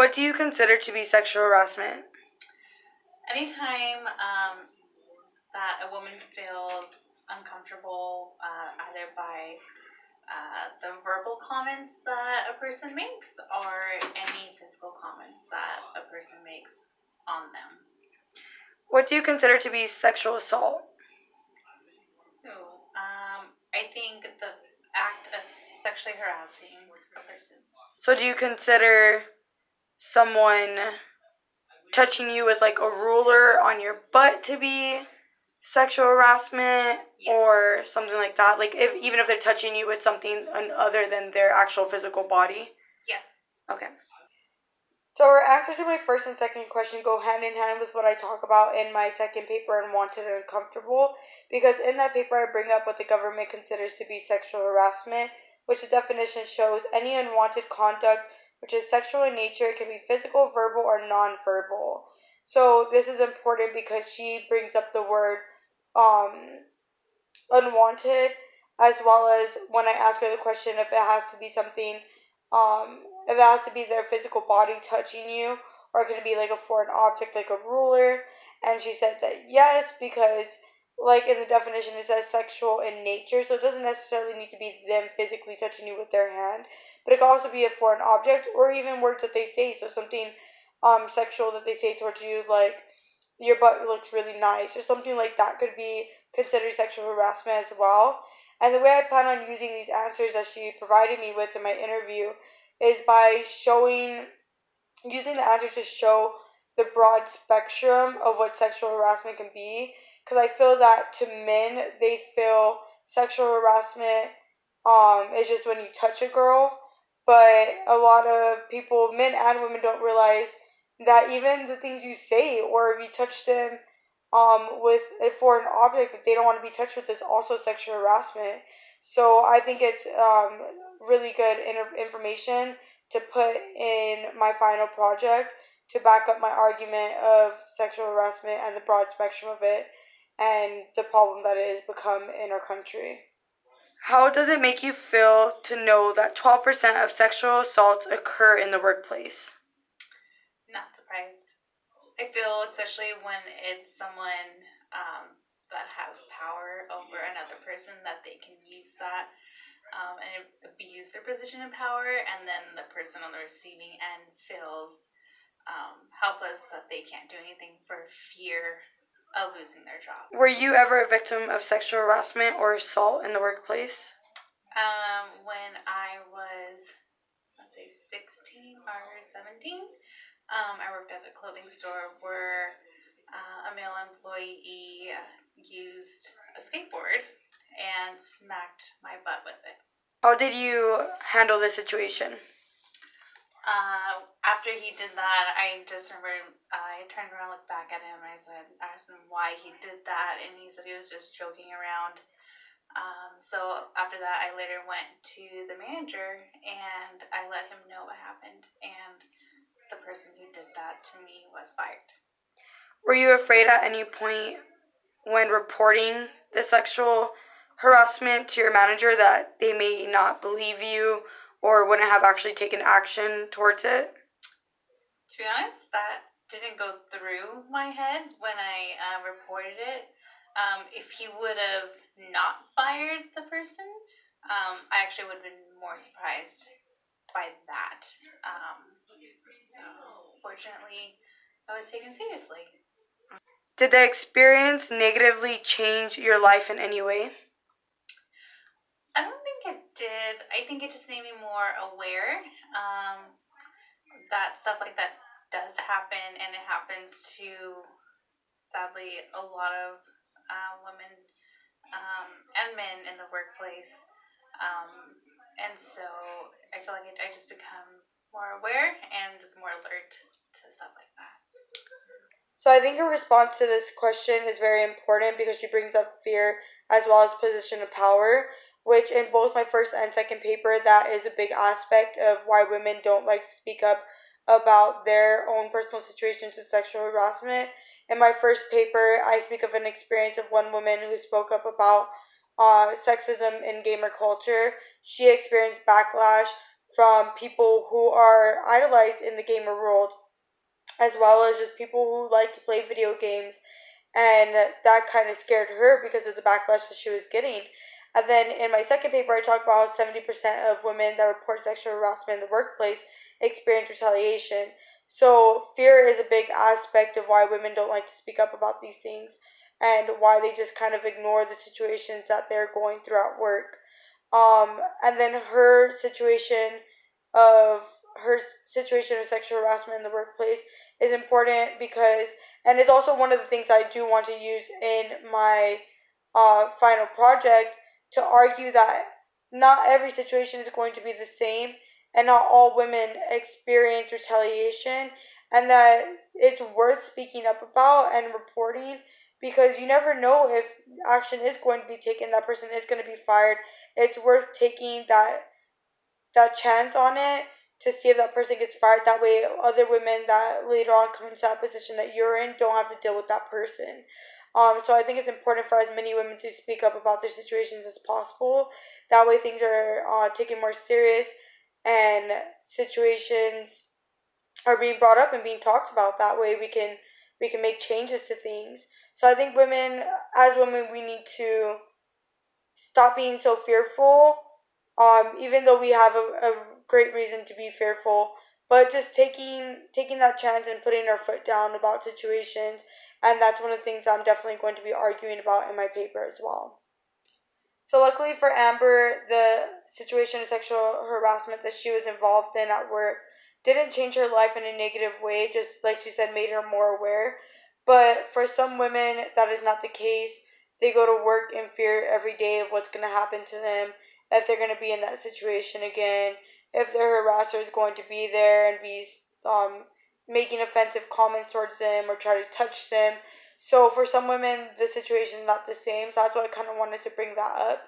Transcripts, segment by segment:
What do you consider to be sexual harassment? Anytime that a woman feels uncomfortable, either by the verbal comments that a person makes or any physical comments that a person makes on them. What do you consider to be sexual assault? I think the act of sexually harassing a person. So do you consider someone touching you with like a ruler on your butt to be sexual harassment? Yes. Or something like that? Like even if they're touching you with something other than their actual physical body? Yes. Okay. So our answers to my first and second question go hand in hand with what I talk about in my second paper, Unwanted and Uncomfortable, because in that paper I bring up what the government considers to be sexual harassment, which the definition shows any unwanted conduct which is sexual in nature. It can be physical, verbal, or nonverbal. So this is important because she brings up the word unwanted, as well as when I ask her the question if it has to be something, if it has to be their physical body touching you, or can it be like a foreign object like a ruler? And she said that yes, because like in the definition it says sexual in nature, so it doesn't necessarily need to be them physically touching you with their hand, but it can also be a foreign object or even words that they say. So something sexual that they say towards you, like your butt looks really nice or something like that, could be considered sexual harassment as well. And the way I plan on using these answers that she provided me with in my interview is by using the answers to show the broad spectrum of what sexual harassment can be. Because I feel that to men, they feel sexual harassment is just when you touch a girl. But a lot of people, men and women, don't realize that even the things you say, or if you touch them with a foreign object that they don't want to be touched with, is also sexual harassment. So I think it's really good information to put in my final project to back up my argument of sexual harassment and the broad spectrum of it and the problem that it has become in our country. How does it make you feel to know that 12% of sexual assaults occur in the workplace? Not surprised. I feel, especially when it's someone that has power over another person, that they can use that and abuse their position of power, and then the person on the receiving end feels helpless, that they can't do anything for fear of losing their job. Were you ever a victim of sexual harassment or assault in the workplace? When I was, let's say, 16 or 17, I worked at a clothing store where a male employee used a skateboard and smacked my butt with it. How did you handle the situation? After he did that, I just remember I turned around, looked back at him, and I asked him why he did that, and he said he was just joking around. So after that, I later went to the manager and I let him know what happened, and the person who did that to me was fired. Were you afraid at any point when reporting the sexual harassment to your manager that they may not believe you or wouldn't have actually taken action towards it? To be honest, that didn't go through my head when I reported it. If he would have not fired the person, I actually would have been more surprised by that. Fortunately, I was taken seriously. Did the experience negatively change your life in any way? I don't think it did. I think it just made me more aware that stuff like that does happen, and it happens to, sadly, a lot of women and men in the workplace. And so I feel like I just become more aware and just more alert to stuff like that. So I think her response to this question is very important because she brings up fear as well as position of power, which in both my first and second paper, that is a big aspect of why women don't like to speak up about their own personal situations with sexual harassment. In my first paper, I speak of an experience of one woman who spoke up about sexism in gamer culture. She experienced backlash from people who are idolized in the gamer world, as well as just people who like to play video games. And that kind of scared her because of the backlash that she was getting. And then in my second paper, I talked about how 70% of women that report sexual harassment in the workplace experience retaliation. So fear is a big aspect of why women don't like to speak up about these things, and why they just kind of ignore the situations that they're going through at work. And then of her situation of sexual harassment in the workplace is important because, and it's also one of the things I do want to use in my final project, to argue that not every situation is going to be the same, and not all women experience retaliation, and that it's worth speaking up about and reporting, because you never know if action is going to be taken, that person is going to be fired. It's worth taking that chance on it to see if that person gets fired. That way, other women that later on come into that position that you're in don't have to deal with that person. So I think it's important for as many women to speak up about their situations as possible. That way, things are taken more serious, and situations are being brought up and being talked about. That way, we can make changes to things. So I think as women, we need to stop being so fearful. Even though we have a great reason to be fearful, but just taking that chance and putting our foot down about situations, and that's one of the things I'm definitely going to be arguing about in my paper as well. So luckily for Amber, the situation of sexual harassment that she was involved in at work didn't change her life in a negative way, just like she said, made her more aware. But for some women, that is not the case. They go to work in fear every day of what's going to happen to them, if they're going to be in that situation again, if their harasser is going to be there and be making offensive comments towards them or try to touch them. So for some women, the situation is not the same. So that's why I kind of wanted to bring that up.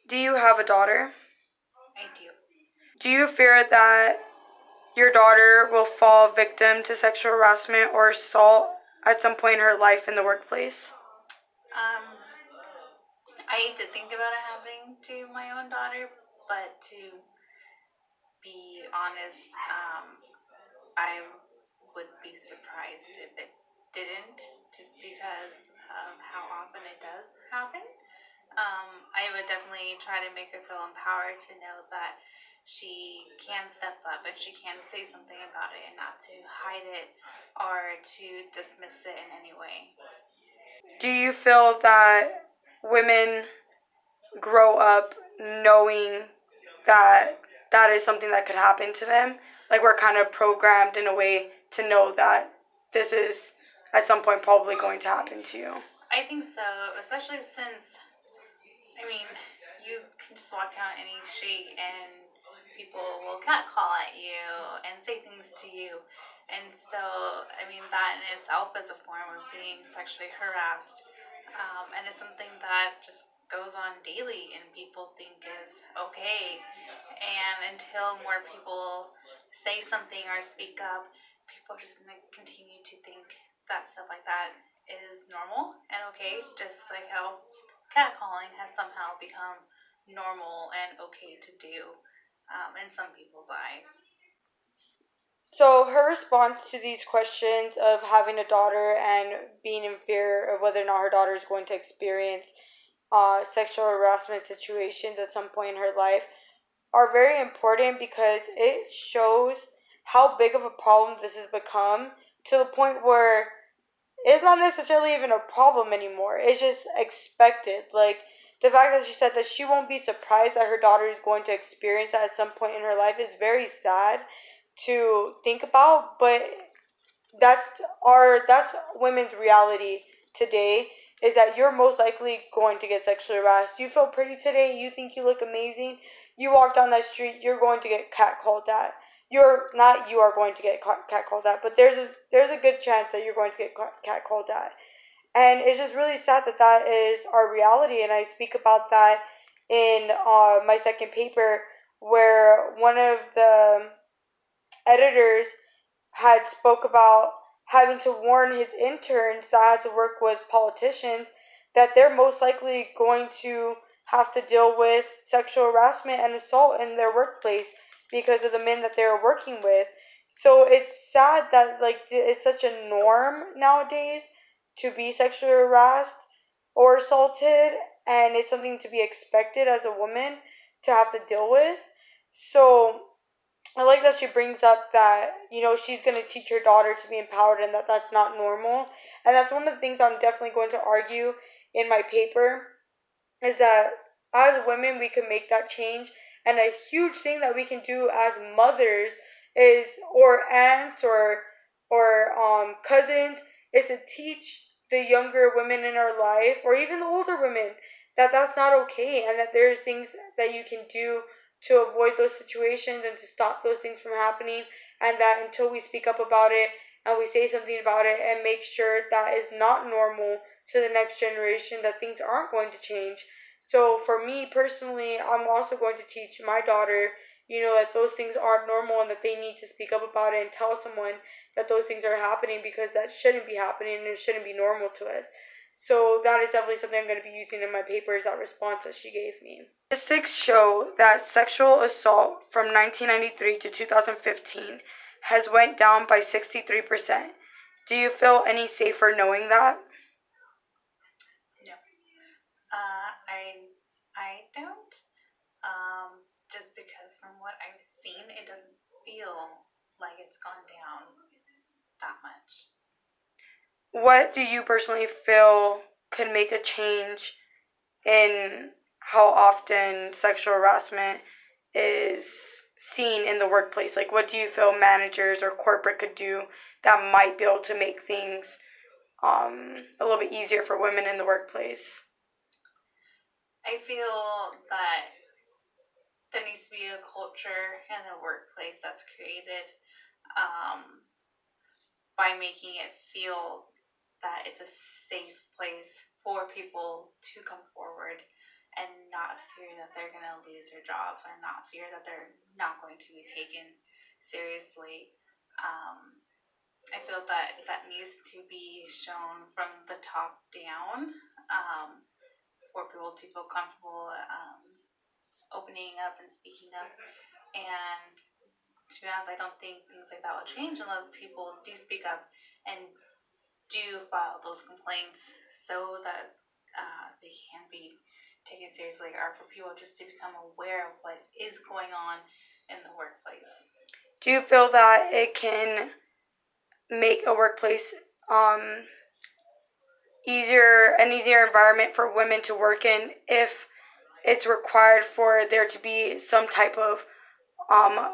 Do you have a daughter? I do. Do you fear that your daughter will fall victim to sexual harassment or assault at some point in her life in the workplace? I did think about it happening to my own daughter, but to be honest, I would be surprised if it didn't, just because of how often it does happen. I would definitely try to make her feel empowered to know that she can step up and she can say something about it, and not to hide it or to dismiss it in any way. Do you feel that women grow up knowing that that is something that could happen to them? Like, we're kind of programmed in a way to know that this is at some point probably going to happen to you. I think so, especially since, I mean, you can just walk down any street and people will catcall at you and say things to you. And so, I mean, that in itself is a form of being sexually harassed. And it's something that just goes on daily and people think is okay. And until more people say something or speak up, people are just going to continue to think that stuff like that is normal and okay, just like how catcalling has somehow become normal and okay to do in some people's eyes. So her response to these questions of having a daughter and being in fear of whether or not her daughter is going to experience sexual harassment situations at some point in her life are very important, because it shows how big of a problem this has become, to the point where it's not necessarily even a problem anymore. It's just expected. Like, the fact that she said that she won't be surprised that her daughter is going to experience that at some point in her life is very sad to think about, but that's women's reality today, is that you're most likely going to get sexually harassed. You feel pretty today, you think you look amazing, you walk down that street, you're going to get catcalled at. You are going to get catcalled at, but there's a good chance that you're going to get catcalled at. And it's just really sad that that is our reality, and I speak about that in my second paper, where one of the editors had spoke about having to warn his interns that had to work with politicians that they're most likely going to have to deal with sexual harassment and assault in their workplace. because of the men that they're working with. So it's sad that like it's such a norm nowadays to be sexually harassed or assaulted, and it's something to be expected as a woman to have to deal with. So I like that she brings up that, she's going to teach her daughter to be empowered and that that's not normal. And that's one of the things I'm definitely going to argue in my paper is that as women we can make that change. And a huge thing that we can do as mothers is, or aunts, or cousins, is to teach the younger women in our life, or even the older women, that that's not okay, and that there's things that you can do to avoid those situations and to stop those things from happening. And that until we speak up about it and we say something about it and make sure that is not normal to the next generation, that things aren't going to change. So for me personally, I'm also going to teach my daughter, that those things aren't normal and that they need to speak up about it and tell someone that those things are happening, because that shouldn't be happening and it shouldn't be normal to us. So that is definitely something I'm going to be using in my papers, that response that she gave me. Statistics show that sexual assault from 1993 to 2015 has went down by 63%. Do you feel any safer knowing that? No. I don't. Just because from what I've seen, it doesn't feel like it's gone down that much. What do you personally feel could make a change in how often sexual harassment is seen in the workplace? Like, what do you feel managers or corporate could do that might be able to make things a little bit easier for women in the workplace? I feel that there needs to be a culture in the workplace that's created um, by making it feel that it's a safe place for people to come forward and not fear that they're going to lose their jobs, or not fear that they're not going to be taken seriously. Um, I feel that that needs to be shown from the top down, for people to feel comfortable opening up and speaking up. And to be honest, I don't think things like that will change unless people do speak up and do file those complaints, so that they can be taken seriously, or for people just to become aware of what is going on in the workplace. Do you feel that it can make a workplace an easier environment for women to work in if it's required for there to be some type of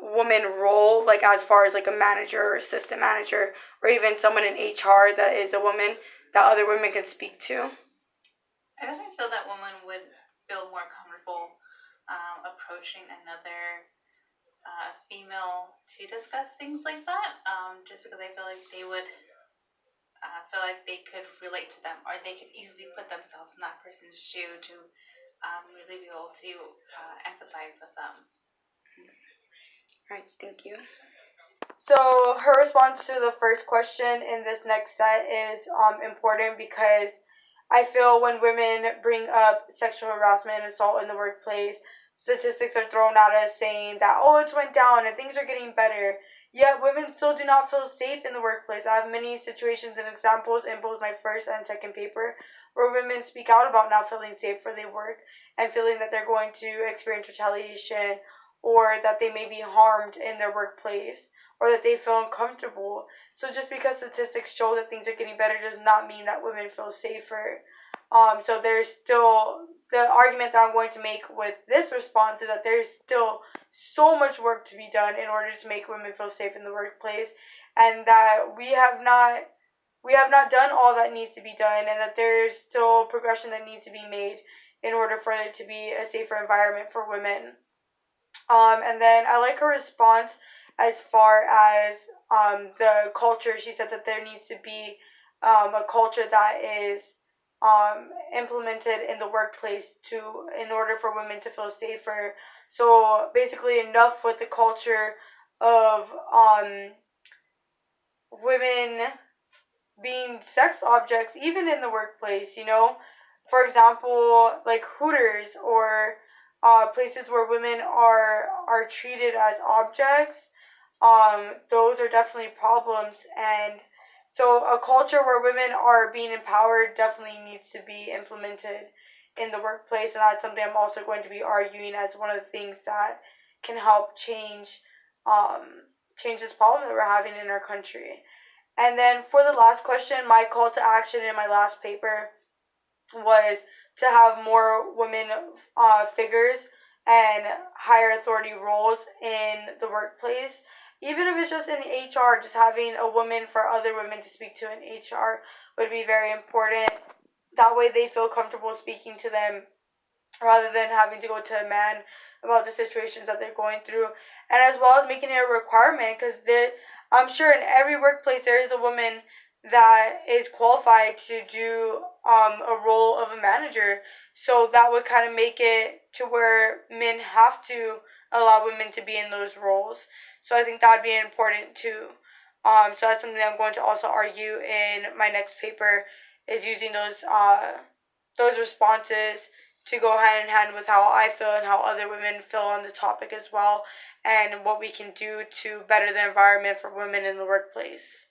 woman role, like as far as like a manager or assistant manager, or even someone in HR that is a woman that other women can speak to? I definitely feel that women would feel more comfortable approaching another female to discuss things like that, just because I feel like they would feel like they could relate to them, or they could easily put themselves in that person's shoe to really be able to empathize with them. Right, thank you. So her response to the first question in this next set is important, because I feel when women bring up sexual harassment and assault in the workplace, statistics are thrown at us saying that, oh, it's went down and things are getting better. Yet women still do not feel safe in the workplace. I have many situations and examples in both my first and second paper where women speak out about not feeling safe where they work and feeling that they're going to experience retaliation, or that they may be harmed in their workplace, or that they feel uncomfortable. So just because statistics show that things are getting better does not mean that women feel safer. So there's still the argument that I'm going to make with this response is that there's still so much work to be done in order to make women feel safe in the workplace, and that we have not done all that needs to be done, and that there's still progression that needs to be made in order for it to be a safer environment for women. And then I like her response as far as the culture. She said that there needs to be a culture that is implemented in the workplace in order for women to feel safer. So basically, enough with the culture of women being sex objects, even in the workplace. For example, like Hooters or places where women are treated as objects, those are definitely problems. And so a culture where women are being empowered definitely needs to be implemented in the workplace, and that's something I'm also going to be arguing as one of the things that can help change this problem that we're having in our country. And then for the last question, my call to action in my last paper was to have more women figures and higher authority roles in the workplace. Even if it's just in HR, just having a woman for other women to speak to in HR would be very important. That way they feel comfortable speaking to them rather than having to go to a man about the situations that they're going through, and as well as making it a requirement, because I'm sure in every workplace there is a woman that is qualified to do a role of a manager. So that would kind of make it to where men have to allow women to be in those roles. So I think that would be important too. So that's something I'm going to also argue in my next paper, is using those responses to go hand in hand with how I feel and how other women feel on the topic as well, and what we can do to better the environment for women in the workplace.